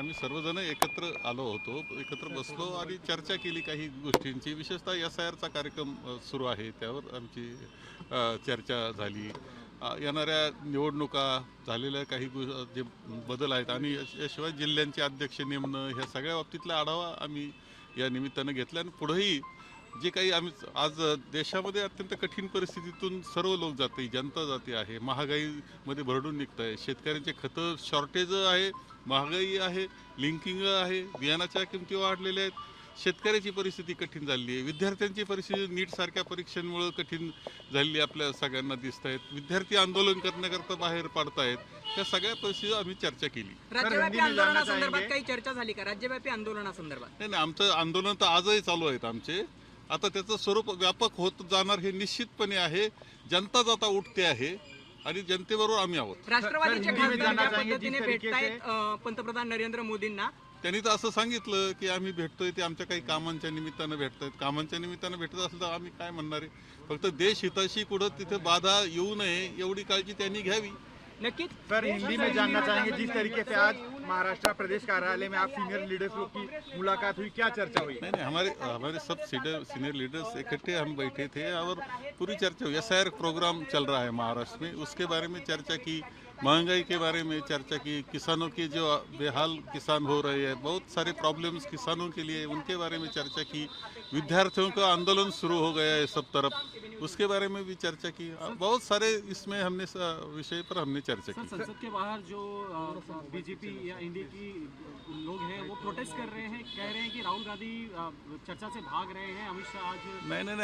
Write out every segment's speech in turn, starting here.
आम्ही सर्वजण एकत्र आलो होतो, एकत्र बसलो आणि चर्चा केली काही गोष्टींची. विशेषतः SIRचा कार्यक्रम सुरू आहे, त्यावर आमची चर्चा झाली. येणाऱ्या निवडणुका, झालेल्या काही जे बदल आहेत आणि याशिवाय जिल्ह्यांचे अध्यक्ष नेमणं, ह्या सगळ्या बाबतीतला आढावा आम्ही या निमित्तानं घेतला. आणि पुढेही जे काही आम्ही आज देशामध्ये अत्यंत कठीण परिस्थितीतून सर्व लोक जाते, जनता जाते आहे, महागाईमध्ये भरडून निघत आहे, शेतकऱ्यांचे खतं शॉर्टेज आहे, महागाई आहे, लिंकिंग आहे, बियाणाच्या किमती वाढलेल्या आहेत, शेतकऱ्याची परिस्थिती कठीण झाली आहे, विद्यार्थ्यांची परिस्थिती नीटसारख्या परीक्षांमुळे कठीण झालेली आपल्या सगळ्यांना दिसत आहेत, विद्यार्थी आंदोलन करण्याकरता बाहेर पडत आहेत. त्या सगळ्या परिस्थितीवर आम्ही चर्चा केली. राज्यव्यापी आंदोलनासंदर्भात काही चर्चा झाली का? राज्यव्यापी आंदोलनासंदर्भात नाही, आमचं आंदोलन तर आजही चालू आहेत आमचे. आता त्याचं स्वरूप व्यापक होत जाणार हे निश्चितपणे आहे. जनताच आता उठते आहे आणि जनतेबरोबर आम्ही आहोत. राष्ट्रवादीचे खासदार ज्या पद्धतीने भेटतायत पंतप्रधान नरेंद्र मोदींना, त्यांनी तर असं सांगितलं की आम्ही भेटतोय ते आमच्या काही कामांच्या निमित्तानं भेटतायत. कामांच्या निमित्तानं भेटत असलं तर आम्ही काय म्हणणार आहे? फक्त देश हिताशी कुठं तिथे बाधा येऊ नये एवढी काळजी त्यांनी घ्यावी. नक्कीच. सर, हिंदी में जानना चाहेंगे, जिस तरीके से आज महाराष्ट्र प्रदेश कार्यालय में आप सीनियर लीडर्स लोग की मुलाकात हुई, क्या चर्चा हुई? नहीं, हमारे सब सीनियर लीडर्स इकट्ठे हम बैठे थे और पूरी चर्चा हुई। SIR प्रोग्राम चल रहा है महाराष्ट्र में, उसके बारे में चर्चा की, महंगाई के बारे में चर्चा की, किसानों के जो बेहाल किसान हो रहे हैं, बहुत सारे प्रॉब्लम्स किसानों के लिए, उनके बारे में चर्चा की, विद्यार्थियों का आंदोलन शुरू हो गया है सब तरफ, उसके बारे में भी चर्चा की। बहुत सारे इसमें हमने विषय पर हमने चर्चा की। संसद के बाहर जो बीजेपी या इंडी की लोग हैं वो प्रोटेस्ट कर रहे हैं, कह रहे हैं कि राहुल गांधी चर्चा से भाग रहे हैं, अमित शाह आज नहीं,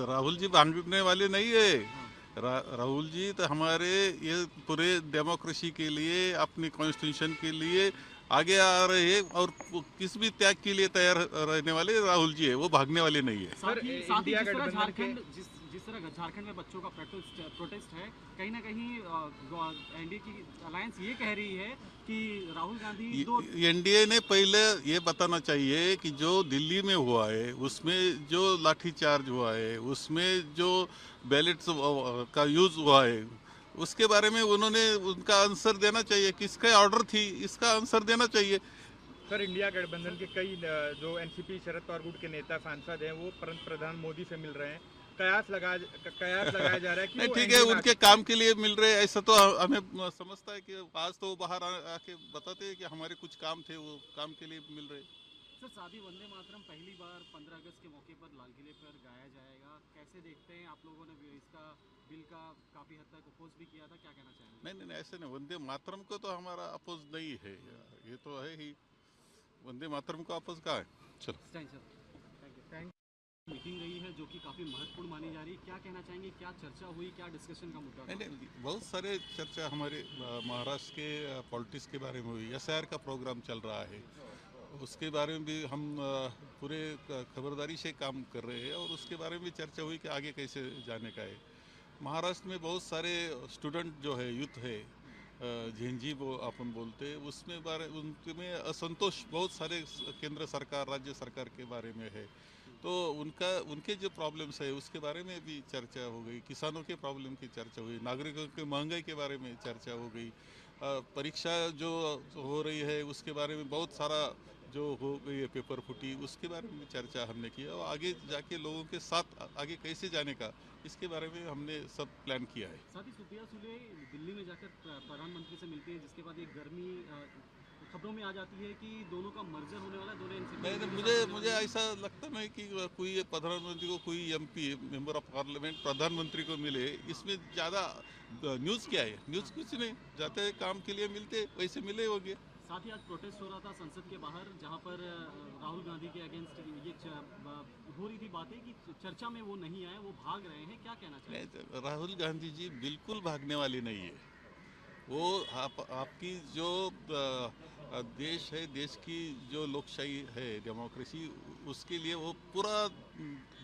राहुल जी भागने वाले नहीं है। राहुल जी तो हमारे ये पूरे डेमोक्रेसी के लिए, अपनी कॉन्स्टिट्यूशन के लिए आगे आ रहे हैं और किस भी त्याग के लिए तैयार रहने वाले राहुल जी है, वो भागने वाले नहीं है। साथ ही जिस तरह झारखंड में बच्चों का प्रोटेस्ट है, कहीं ना कहीं एनडीए की अलायंस ये कह रही है कि राहुल गांधी एनडीए ने पहले ये बताना चाहिए कि जो दिल्ली में हुआ है उसमें जो लाठीचार्ज हुआ है, उसमें जो बैलेट्स का यूज हुआ है, उसके बारे में उन्होंने उनका आंसर देना चाहिए। किसका ऑर्डर थी, इसका आंसर देना चाहिए। सर, इंडिया गठबंधन के कई जो एनसीपी शरद पवार गुट के नेता सांसद हैं वो प्रधान मोदी से मिल रहे हैं, कयास लगाया जा रहा है कि नहीं, ठीक है, उनके काम के लिए मिल रहे हैं, ऐसा तो हमें समझता है कि आज तो बाहर आके बताते हैं कि हमारे कुछ काम थे, वो काम के लिए मिल रहे। सर, शादी वंदे मातरम पहली बार 15 अगस्त के मौके पर लाल किले पर गाया जाएगा, कैसे देखते हैं? आप लोगों ने इसका बिल का काफी हद तक अपोज भी किया था, क्या कहना चाहेंगे? नहीं, ऐसे नहीं, वंदे मातरम को तो हमारा अपोज नहीं है, ये तो है ही, वंदे मातरम को अपोज का है। चलो, थैंक यू। मीटिंग रही है जो कि काफी महत्वपूर्ण मानी जा रही है, क्या कहना चाहेंगे? क्या चर्चा हुई, क्या डिस्कशन का मुद्दा था? नहीं, बहुत सारे चर्चा हमारे महाराष्ट्र के पॉलिटिक्स के बारे में हुई। SIR का प्रोग्राम चल रहा है, उसके बारे में भी हम पूरे खबरदारी से काम कर रहे हैं और उसके बारे में भी चर्चा हुई कि आगे कैसे जाने का है। महाराष्ट्र में बहुत सारे स्टूडेंट जो है, यूथ है, झेंझी वो अपन बोलते हैं, उसमें उनमें असंतोष बहुत सारे केंद्र सरकार, राज्य सरकार के बारे में है, तो उनके जो प्रॉब्लम्स है उसके बारे में भी चर्चा हो गई, किसानों के प्रॉब्लम की चर्चा हुई, नागरिकों के महंगाई के बारे में चर्चा हो गई, परीक्षा जो हो रही है उसके बारे में बहुत सारा जो हो गई है पेपर फुटी, उसके बारे में चर्चा हमने की और आगे जाके लोगों के साथ आगे कैसे जाने का, इसके बारे में हमने सब प्लान किया है। साथ ही सुप्रिया सुले दिल्ली में जाकर प्रधानमंत्री से मिलती है, जिसके बाद एक गर्मी खबरों में आ जाती है कि दोनों का मर्जर होने वाला है, दोनों नहीं, मुझे ऐसा लगता नहीं कि कोई प्रधानमंत्री को, कोई MP मेंबर ऑफ पार्लियामेंट प्रधानमंत्री को मिले, इसमें ज़्यादा न्यूज़ क्या है? न्यूज़ कुछ नहीं, जाते काम के लिए मिलते वैसे मिले होंगे। साथ ही आज प्रोटेस्ट हो रहा था संसद के बाहर, जहां पर राहुल गांधी के अगेंस्ट ये हो रही थी बातें कि चर्चा में वो नहीं आए, वो भाग रहे हैं, क्या कहना चाहिए? राहुल गांधी जी बिल्कुल भागने वाले नहीं है। वो आपकी जो देश है, देश की जो लोकशाही है, डेमोक्रेसी, उसके लिए वो पूरा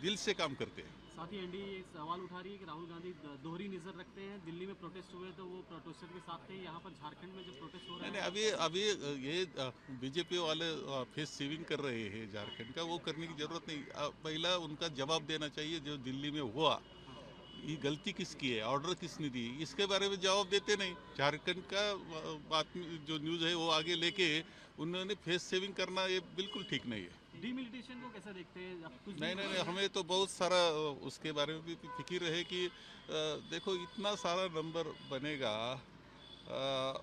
दिल से काम करते हैं। साथ ही एनडी सवाल उठा रही है कि राहुल गांधी दोहरी नजर रखते हैं, दिल्ली में प्रोटेस्ट हुए तो वो प्रोटेस्टर के साथ थे, यहाँ पर झारखंड में जो प्रोटेस्ट हो रहा है। नहीं, अभी ये बीजेपी वाले फेस सेविंग कर रहे हैं झारखंड का, वो करने की जरूरत नहीं। पहला उनका जवाब देना चाहिए, जो दिल्ली में हुआ ये गलती किसकी है, ऑर्डर किसने दी, इसके बारे में जवाब देते नहीं। झारखंड का बात जो न्यूज़ है वो आगे लेके उन्होंने फेस सेविंग करना ये बिल्कुल ठीक नहीं है। डिमिलिटेशन को कैसे देखते हैं? आप कुछ नहीं, हमें तो बहुत सारा उसके बारे में भी फिक्र है कि देखो इतना सारा नंबर बनेगा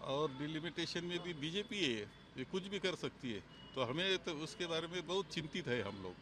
और डिलिमिटेशन में भी बीजेपी है, ये कुछ भी कर सकती है, तो हमें तो उसके बारे में बहुत चिंतित है हम लोग।